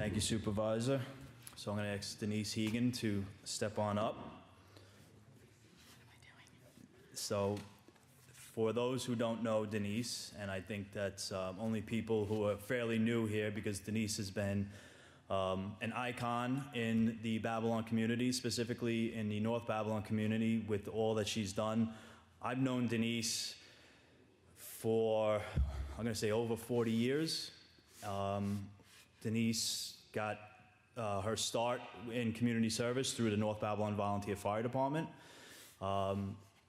Thank you, Supervisor. So I'm going to ask Denise Hegan to step on up. So for those who don't know Denise, and I think that's only people who are fairly new here, because Denise has been an icon in the Babylon community, specifically in the North Babylon community, with all that she's done. I've known Denise for, I'm going to say, over 40 years. Denise got her start in community service through the North Babylon Volunteer Fire Department.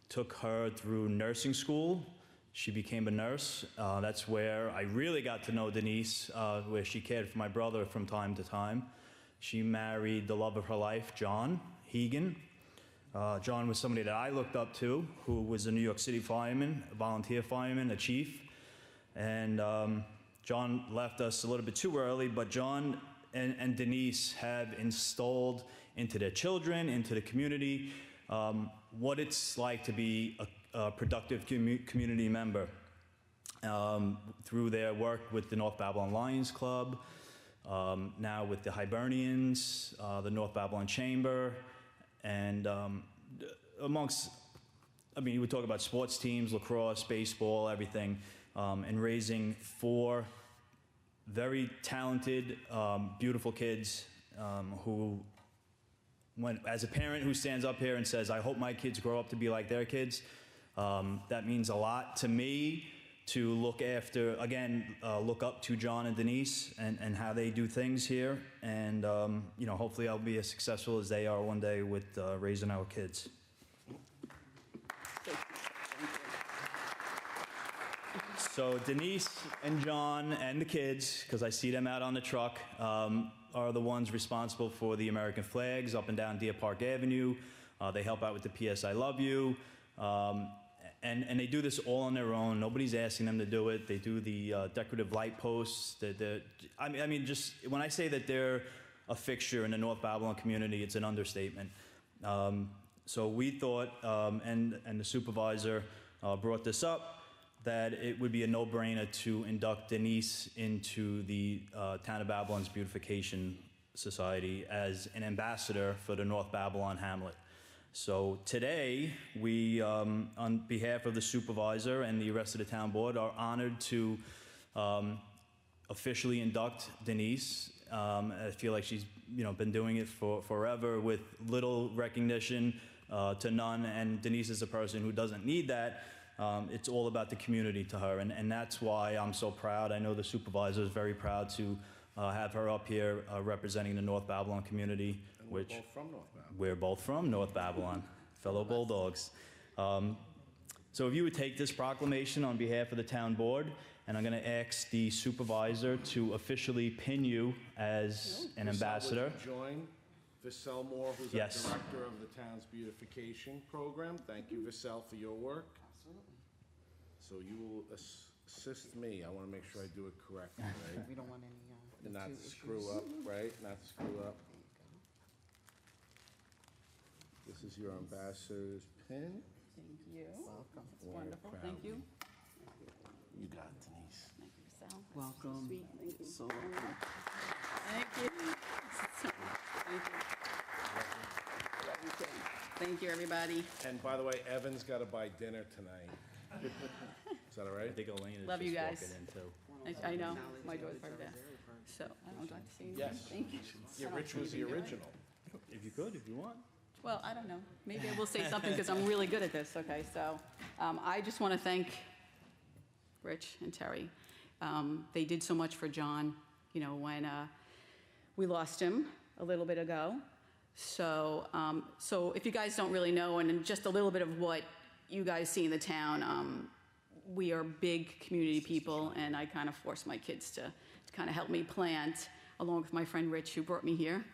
Took her through nursing school. She became a nurse. That's where I really got to know Denise, where she cared for my brother from time to time. She married the love of her life, John Hegan. John was somebody that I looked up to, who was a New York City fireman, a volunteer fireman, a chief. And John left us a little bit too early, but John and Denise have installed into their children, into the community, what it's like to be a productive community member through their work with the North Babylon Lions Club, now with the Hibernians, the North Babylon Chamber, and amongst, I mean, we talk about sports teams, lacrosse, baseball, everything, and raising 4 very talented, beautiful kids who, as a parent who stands up here and says, I hope my kids grow up to be like their kids, that means a lot to me to look after, again, look up to John and Denise and how they do things here. And, you know, hopefully I'll be as successful as they are one day with raising our kids. So Denise and John and the kids, because I see them out on the truck, are the ones responsible for the American flags up and down Deer Park Avenue. They help out with the PS I Love You. And they do this all on their own. Nobody's asking them to do it. They do the decorative light posts. I mean, just when I say that they're a fixture in the North Babylon community, it's an understatement. So we thought, and the supervisor brought this up, that it would be a no-brainer to induct Denise into the Town of Babylon's Beautification Society as an ambassador for the North Babylon Hamlet. So today, we, on behalf of the supervisor and the rest of the town board, are honored to officially induct Denise. I feel like she's, you know, been doing it for forever with little recognition to none, and Denise is a person who doesn't need that. It's all about the community to her, and that's why I'm so proud. I know the supervisor is very proud to have her up here representing the North Babylon community. And we're both from North Babylon. We're both from North Babylon, fellow Bulldogs. So if you would take this proclamation on behalf of the town board, and I'm going to ask the supervisor to officially pin you as an ambassador. Would you join Vissel Moore, who's Yes. the director of the town's beautification program. Thank you, Vissel, for your work. Absolutely. So you will assist me. I want to make sure I do it correctly, right? We don't want any And not to issues. screw up, right? Not to screw up. There you go. This is your ambassador's pin. Thank you. Welcome. It's wonderful. Thank you. You got it, Denise. Thank you, Sal. That's Welcome. So sweet. Thank you. So very welcome. much. Thank you. Thank you. Love you too. Thank you, everybody. And by the way, Evan's got to buy dinner tonight. Is that all I right? think Elaine is Love you just guys. walking in too. I know. My daughter's part of that. So, I don't like to see you. Yes. Thank you. Yeah, Rich was the original. If you could, if you want. Well, I don't know. Maybe I will say something because I'm really good at this. Okay, so I just want to thank Rich and Terry. They did so much for John, you know, when we lost him a little bit ago. So, so if you guys don't really know, and just a little bit of what you guys see in the town, we are big community people, and I kind of forced my kids to kind of help me plant, along with my friend Rich, who brought me here.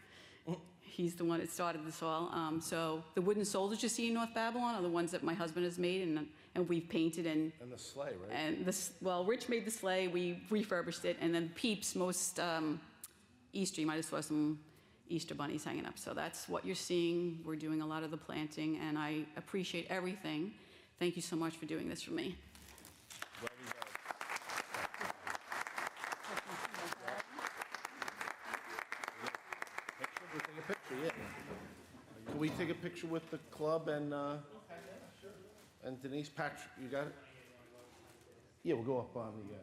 He's the one that started this all. So the wooden soldiers you see in North Babylon are the ones that my husband has made, and we've painted and And the sleigh, right? and this. Well, Rich made the sleigh. We refurbished it, and then Peeps most Easter, you might have saw some Easter bunnies hanging up. So that's what you're seeing. We're doing a lot of the planting, and I appreciate everything. Thank you so much for doing this for me. Love you guys. yeah. Can we take a picture with the club and Denise? Patrick, you got it? Yeah, we'll go up on the,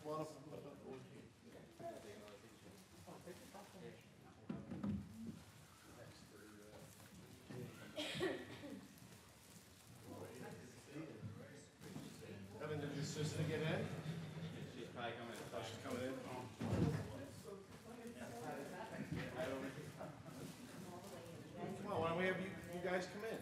come on up. Evan, did your sister get in? She's probably coming in. Oh, she's coming in? Come on, why don't we have you guys come in?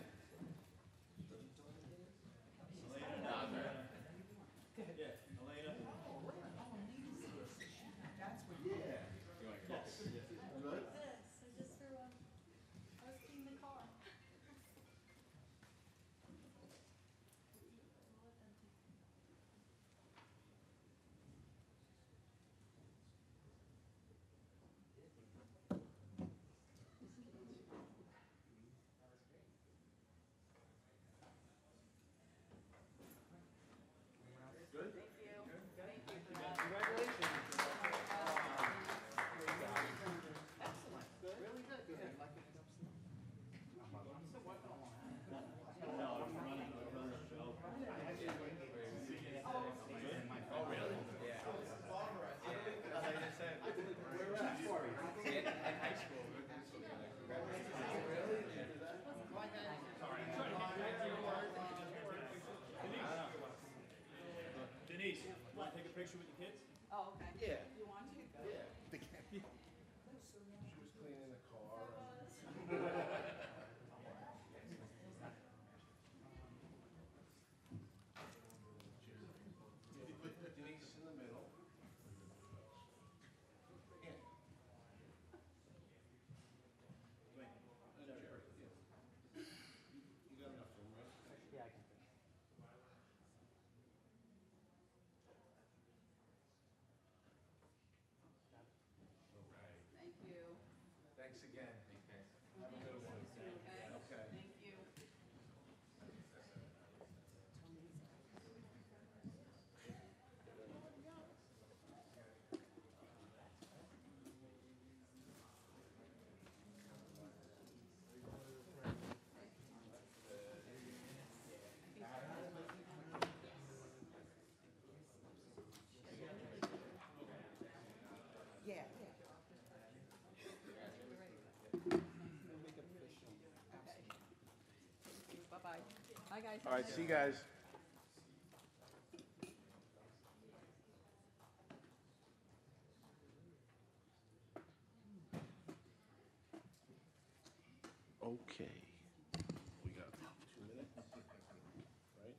Denise, you want to take a picture with the kids? Oh, okay. Yeah. You want to? Yeah. She was cleaning the car. You put Denise in the middle. Yeah. And Jerry, yeah. You got enough room, right? Yeah, I can. Thank you. Thanks again. Have a good one. Okay. Okay. Thank you. Yeah. Bye-bye. Bye, guys. All right, see you guys. Okay. We got 2 minutes, right?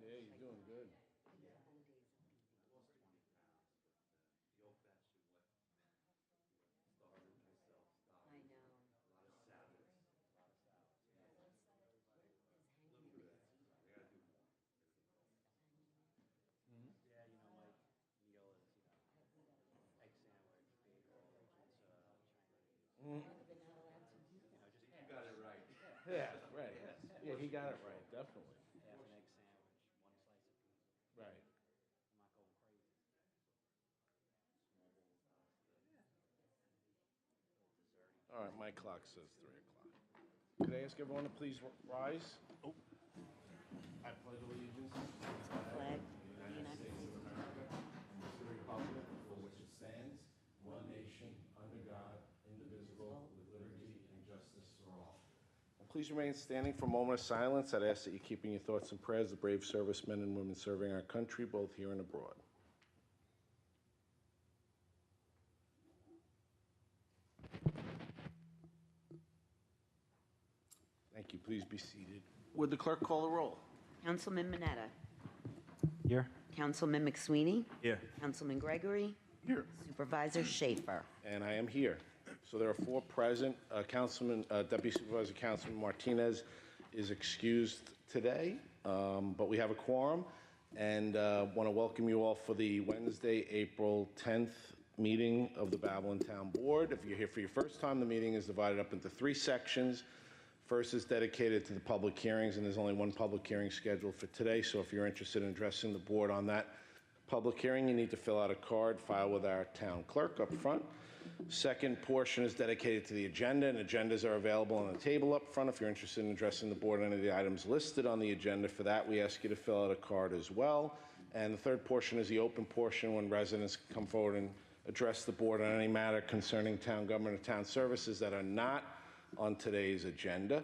Yeah, you're doing good. I know. Yeah, you know, like meal is, egg sandwich, bagel, pizza, Chinese. You got it right. Yeah, right. Yeah, he got it right, definitely. Half an egg sandwich, one slice of pizza. Right. I'm not going crazy. Small bowl of pasta. Dessert. All right, my clock says 3 o'clock. Could I ask everyone to please rise? Oh. I pledge allegiance. Flag of the United Please remain standing for a moment of silence. I'd ask that you keep in your thoughts and prayers the brave servicemen and women serving our country, both here and abroad. Thank you. Please be seated. Would the clerk call the roll? Councilman Mineta. Here. Councilman McSweeney. Here. Councilman Gregory. Here. Supervisor Schaefer. And I am here. So there are 4 present. Deputy Supervisor Councilman Martinez is excused today, but we have a quorum, and want to welcome you all for the Wednesday, April 10th meeting of the Babylon Town Board. If you're here for your first time, the meeting is divided up into 3 sections. First is dedicated to the public hearings, and there's only 1 public hearing scheduled for today, so if you're interested in addressing the board on that public hearing, you need to fill out a card, file with our town clerk up front. Second portion is dedicated to the agenda, and agendas are available on the table up front. If you're interested in addressing the board on any of the items listed on the agenda, for that, we ask you to fill out a card as well. And the third portion is the open portion, when residents come forward and address the board on any matter concerning town government or town services that are not on today's agenda.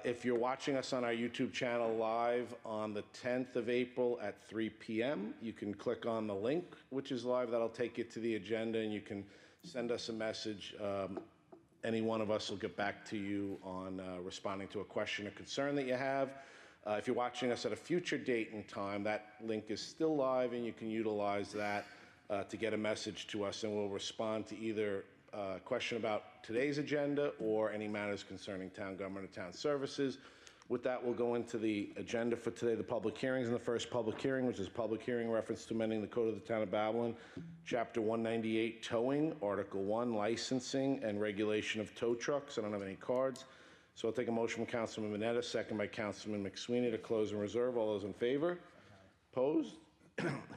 If you're watching us on our YouTube channel live on the 10th of April at 3 p.m., you can click on the link, which is live. That'll take you to the agenda, and you can send us a message. Any one of us will get back to you on responding to a question or concern that you have. If you're watching us at a future date and time, that link is still live, and you can utilize that to get a message to us, and we'll respond to either a question about today's agenda or any matters concerning town government or town services. With that, we'll go into the agenda for today, the public hearings. And the first public hearing, which is public hearing reference to amending the Code of the Town of Babylon, Chapter 198, Towing, Article 1, Licensing and Regulation of Tow Trucks. I don't have any cards, so I'll take a motion from Councilman Mineta, second by Councilman McSweeney, to close and reserve. All those in favor? Opposed?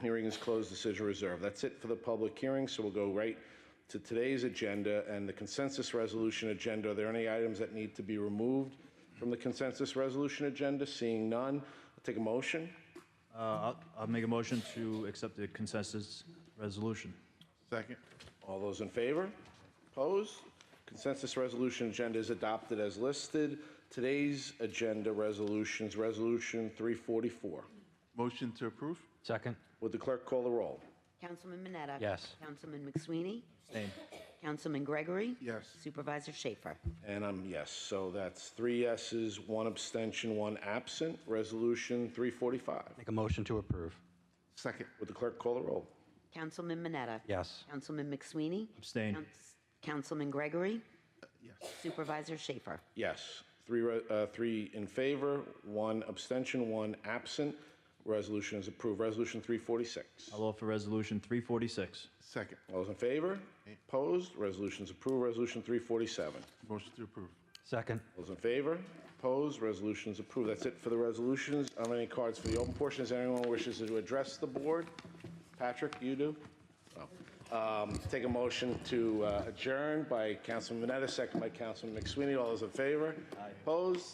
Hearing is closed. Decision reserved. That's it for the public hearing, so we'll go right to today's agenda and the consensus resolution agenda. Are there any items that need to be removed from the consensus resolution agenda? Seeing none, I'll take a motion. I'll make a motion to accept the consensus resolution. Second. All those in favor? Opposed? Consensus resolution agenda is adopted as listed. Today's agenda resolutions, Resolution 344. Motion to approve? Second. Would the clerk call the roll? Councilman Mineta. Yes. Councilman McSweeney. Abstain. Councilman Gregory. Yes. Supervisor Schaefer. And I'm yes. So that's 3 yeses, 1 abstention, 1 absent. Resolution 345. Make a motion to approve. Second. Would the clerk call the roll? Councilman Mineta. Yes. Councilman McSweeney. Abstain. Councilman Gregory. Yes. Supervisor Schaefer. Yes. 3 in favor, 1 abstention, 1 absent. Resolution is approved. Resolution 346. I'll offer resolution 346. Second. All those in favor? Opposed? Resolution is approved. Resolution 347. Motion to approve. Second. Those in favor? Opposed? Resolution is approved. That's it for the resolutions. How many cards for the open portion? Is there anyone who wishes to address the board? Patrick, you do? Oh. Take a motion to adjourn by Councilman Mineta, second by Councilman McSweeney. All those in favor? Aye. Opposed?